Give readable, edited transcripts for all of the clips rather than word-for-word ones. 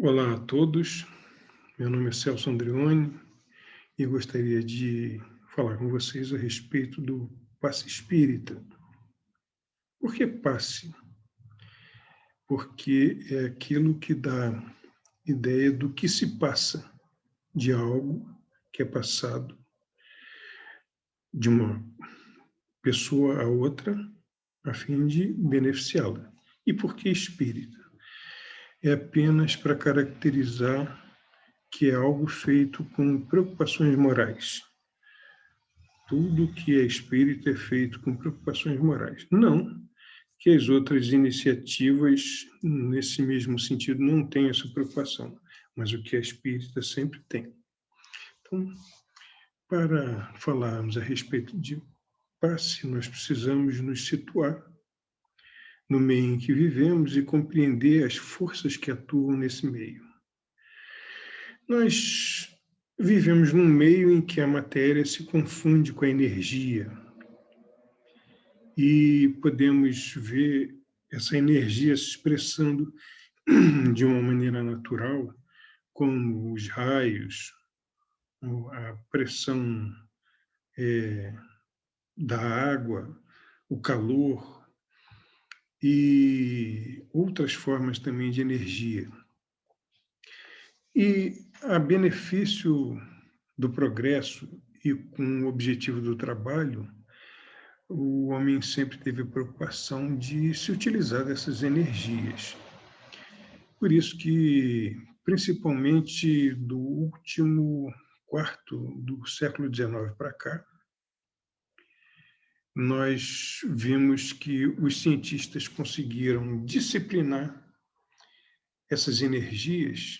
Olá a todos, meu nome é Celso Andreoni e gostaria de falar com vocês a respeito do passe espírita. Por que passe? Porque é aquilo que dá ideia do que se passa, de algo que é passado de uma pessoa a outra a fim de beneficiá-la. E por que espírita? É apenas para caracterizar que é algo feito com preocupações morais. Tudo que é espírita é feito com preocupações morais. Não que as outras iniciativas, nesse mesmo sentido, não tenham essa preocupação, mas o que é espírita sempre tem. Então, para falarmos a respeito de passe, nós precisamos nos situar no meio em que vivemos e compreender as forças que atuam nesse meio. Nós vivemos num meio em que a matéria se confunde com a energia e podemos ver essa energia se expressando de uma maneira natural, como os raios, a pressão da água, o calor e outras formas também de energia. E a benefício do progresso e com o objetivo do trabalho, o homem sempre teve a preocupação de se utilizar dessas energias. Por isso que, principalmente do último quarto do século XIX para cá, nós vimos que os cientistas conseguiram disciplinar essas energias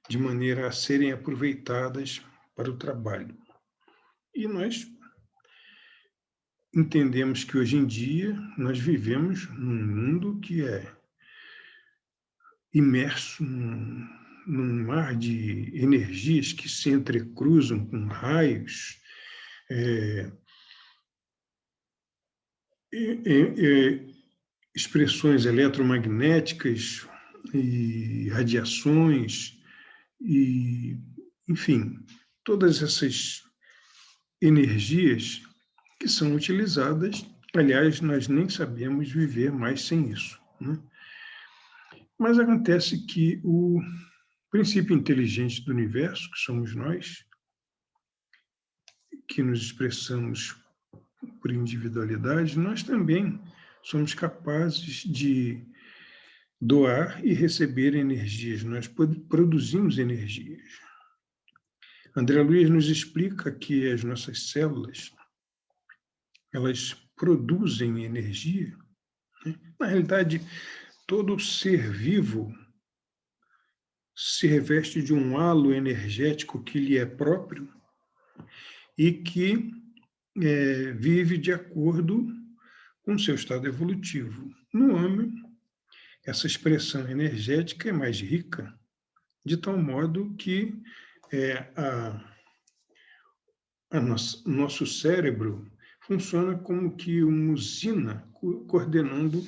de maneira a serem aproveitadas para o trabalho. E nós entendemos que hoje em dia nós vivemos num mundo que é imerso num mar de energias que se entrecruzam com raios, expressões eletromagnéticas e radiações, e, enfim, todas essas energias que são utilizadas. Aliás, nós nem sabemos viver mais sem isso, né? Mas acontece que o princípio inteligente do universo, que somos nós, que nos expressamos por individualidade, nós também somos capazes de doar e receber energias. Nós produzimos energias. André Luiz nos explica que as nossas células, elas produzem energia, né? Na realidade, todo ser vivo se reveste de um halo energético que lhe é próprio e que vive de acordo com o seu estado evolutivo. No homem, essa expressão energética é mais rica, de tal modo que nosso cérebro funciona como que uma usina coordenando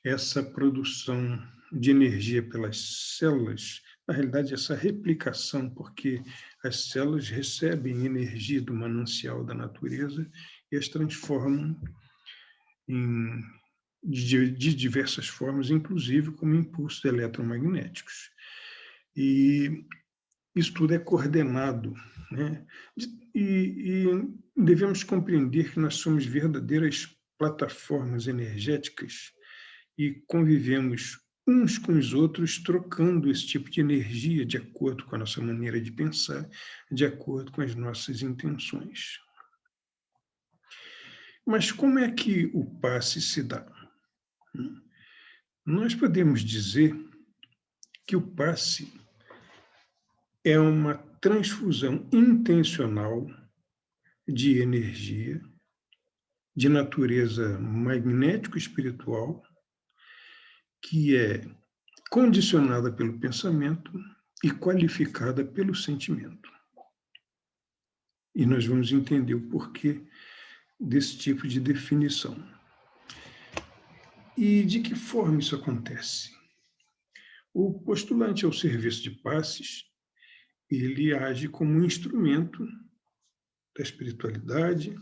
essa produção de energia pelas células, na realidade, essa replicação, porque as células recebem energia do manancial da natureza e as transformam de diversas formas, inclusive como impulsos eletromagnéticos. E isso tudo é coordenado, né? E devemos compreender que nós somos verdadeiras plataformas energéticas e convivemos uns com os outros, trocando esse tipo de energia de acordo com a nossa maneira de pensar, de acordo com as nossas intenções. Mas como é que o passe se dá? Nós podemos dizer que o passe é uma transfusão intencional de energia de natureza magnético-espiritual que é condicionada pelo pensamento e qualificada pelo sentimento. E nós vamos entender o porquê desse tipo de definição. E de que forma isso acontece? O postulante ao serviço de passes, ele age como um instrumento da espiritualidade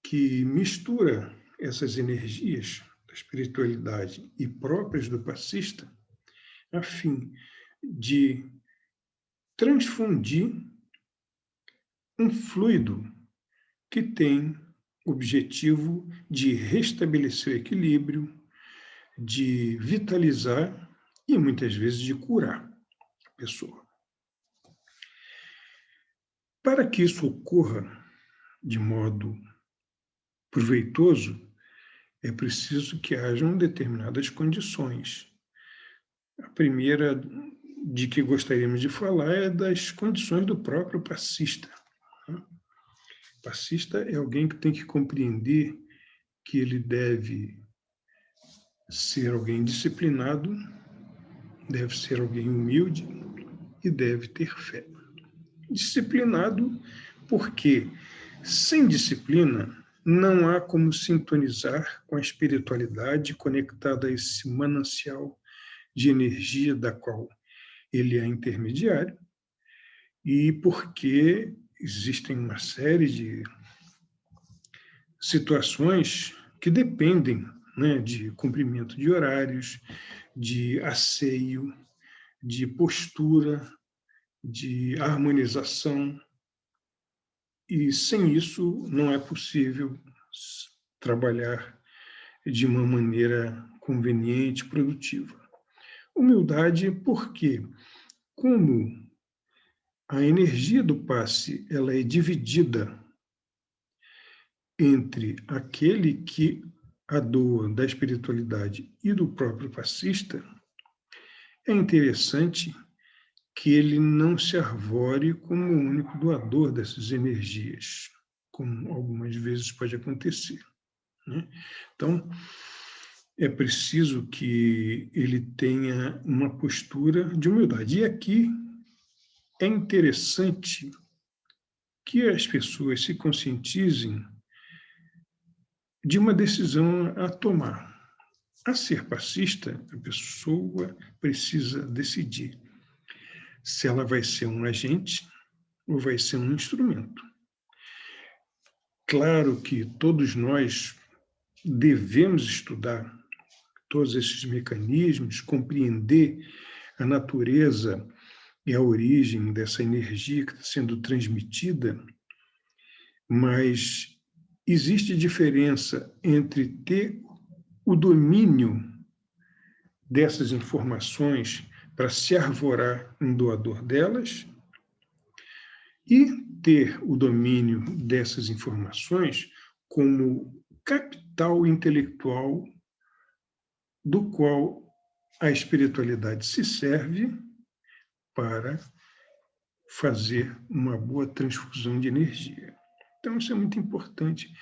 que mistura essas energias da espiritualidade e próprias do passista a fim de transfundir um fluido que tem o objetivo de restabelecer o equilíbrio, de vitalizar e, muitas vezes, de curar a pessoa. Para que isso ocorra de modo proveitoso, é preciso que hajam determinadas condições. A primeira de que gostaríamos de falar é das condições do próprio passista. O passista é alguém que tem que compreender que ele deve ser alguém disciplinado, deve ser alguém humilde e deve ter fé. Disciplinado porque, sem disciplina, não há como sintonizar com a espiritualidade conectada a esse manancial de energia da qual ele é intermediário, e porque existem uma série de situações que dependem, né, de cumprimento de horários, de asseio, de postura, de harmonização, e sem isso não é possível trabalhar de uma maneira conveniente, produtiva. Humildade porque, como a energia do passe ela é dividida entre aquele que a doa da espiritualidade e do próprio passista, é interessante que ele não se arvore como o único doador dessas energias, como algumas vezes pode acontecer, né? Então, é preciso que ele tenha uma postura de humildade. E aqui é interessante que as pessoas se conscientizem de uma decisão a tomar. A ser passista, a pessoa precisa decidir se ela vai ser um agente ou vai ser um instrumento. Claro que todos nós devemos estudar todos esses mecanismos, compreender a natureza e a origem dessa energia que está sendo transmitida, mas existe diferença entre ter o domínio dessas informações para se arvorar em doador delas e ter o domínio dessas informações como capital intelectual do qual a espiritualidade se serve para fazer uma boa transfusão de energia. Então, isso é muito importante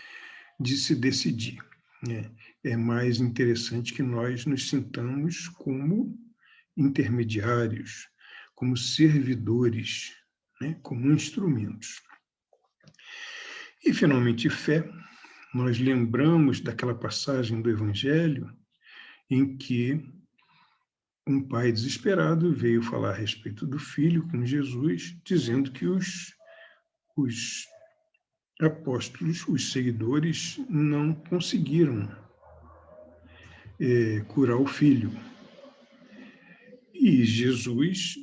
de se decidir, né? É mais interessante que nós nos sintamos como intermediários, como servidores, né? Como instrumentos. E, finalmente, fé. Nós lembramos daquela passagem do Evangelho em que um pai desesperado veio falar a respeito do filho com Jesus, dizendo que os apóstolos, os seguidores, não conseguiram curar o filho. E Jesus,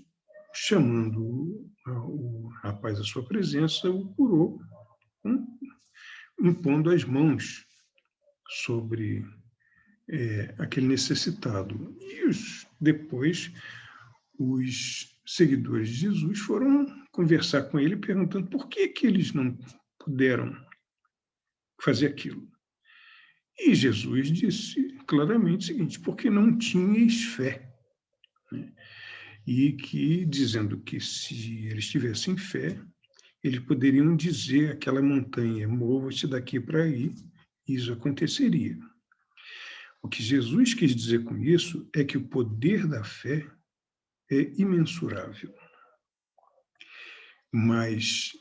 chamando o rapaz à sua presença, o curou, impondo as mãos sobre aquele necessitado. E depois, os seguidores de Jesus foram conversar com ele, perguntando por que eles não puderam fazer aquilo. E Jesus disse claramente o seguinte: porque não tinhais fé. Né? E que, dizendo que se eles tivessem fé, eles poderiam dizer àquela montanha: mova-se daqui para aí, e isso aconteceria. O que Jesus quis dizer com isso é que o poder da fé é imensurável. Mas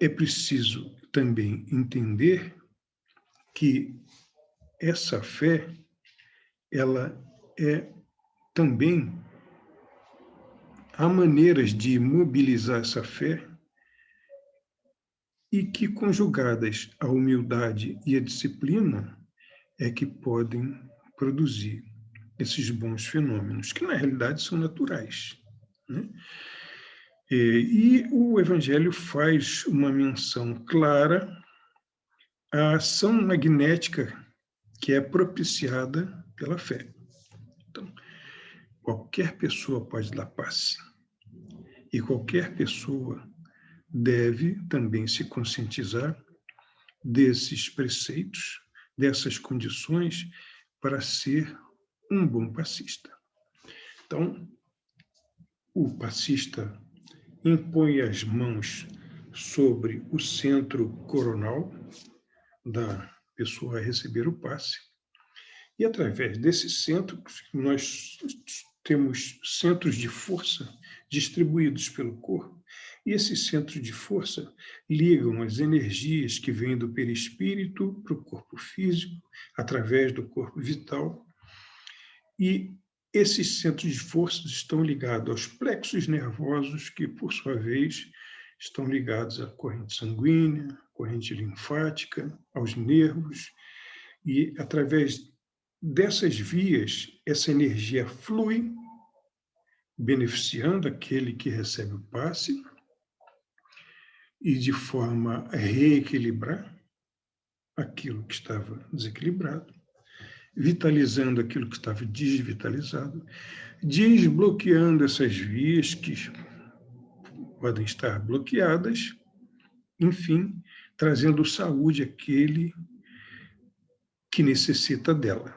é preciso também entender que essa fé, ela é também há maneiras de mobilizar essa fé e que, conjugadas à humildade e à disciplina, é que podem produzir esses bons fenômenos, que na realidade são naturais, né? E o Evangelho faz uma menção clara à ação magnética que é propiciada pela fé. Então, qualquer pessoa pode dar passe, e qualquer pessoa deve também se conscientizar desses preceitos, dessas condições, para ser um bom passista. Então, o passista impõe as mãos sobre o centro coronal da pessoa a receber o passe, e através desses centros, nós temos centros de força distribuídos pelo corpo, e esses centros de força ligam as energias que vêm do perispírito para o corpo físico, através do corpo vital, e esses centros de força estão ligados aos plexos nervosos, que, por sua vez, estão ligados à corrente sanguínea, corrente linfática, aos nervos, e através dessas vias, essa energia flui, beneficiando aquele que recebe o passe, e de forma a reequilibrar aquilo que estava desequilibrado, vitalizando aquilo que estava desvitalizado, desbloqueando essas vias que podem estar bloqueadas, enfim, trazendo saúde àquele que necessita dela.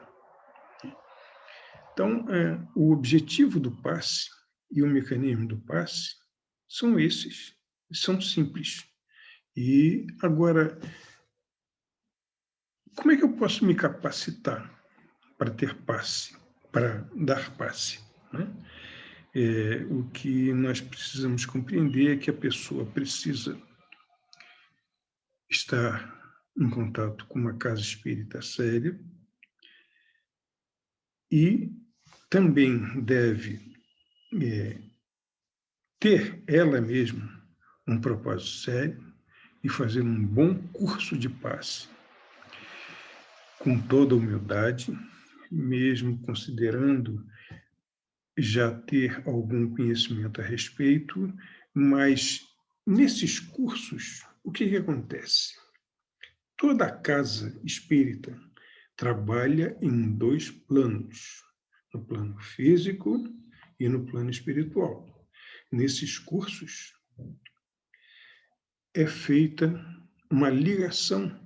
Então, o objetivo do passe e o mecanismo do passe são esses, são simples. E agora, como é que eu posso me capacitar para ter passe, para dar passe, né? O que nós precisamos compreender é que a pessoa precisa estar em contato com uma casa espírita séria e também deve ter ela mesma um propósito sério e fazer um bom curso de passe, com toda humildade, mesmo considerando já ter algum conhecimento a respeito, mas nesses cursos, o que acontece? Toda a casa espírita trabalha em dois planos, no plano físico e no plano espiritual. Nesses cursos é feita uma ligação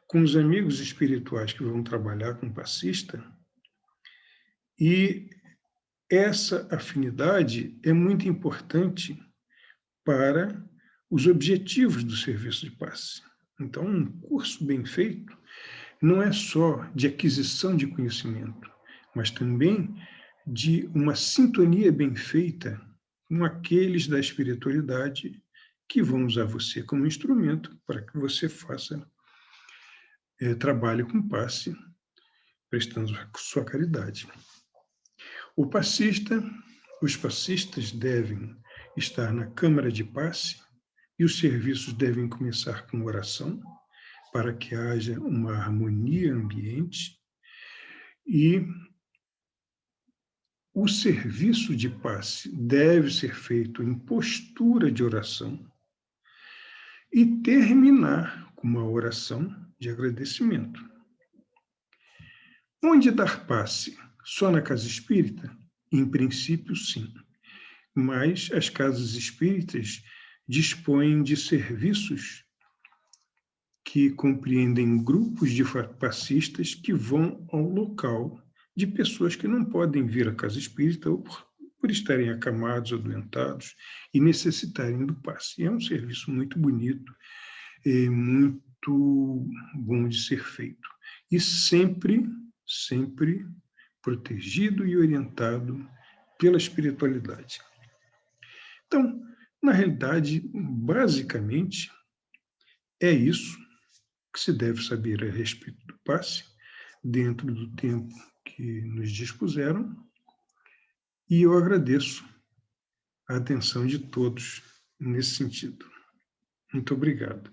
com os amigos espirituais que vão trabalhar com o passista, e essa afinidade é muito importante para os objetivos do serviço de passe. Então, um curso bem feito não é só de aquisição de conhecimento, mas também de uma sintonia bem feita com aqueles da espiritualidade que vão usar você como instrumento para que você faça trabalho com passe, prestando sua caridade. Os passistas devem estar na câmara de passe e os serviços devem começar com oração para que haja uma harmonia ambiente, e o serviço de passe deve ser feito em postura de oração e terminar com uma oração de agradecimento. Onde dar passe? Só na casa espírita? Em princípio, sim. Mas as casas espíritas dispõem de serviços que compreendem grupos de passistas que vão ao local de pessoas que não podem vir à casa espírita ou por estarem acamados, adoentados e necessitarem do passe. É um serviço muito bonito, muito bom de ser feito. E sempre protegido e orientado pela espiritualidade. Então, na realidade, basicamente, é isso que se deve saber a respeito do passe, dentro do tempo que nos dispuseram. E eu agradeço a atenção de todos nesse sentido. Muito obrigado.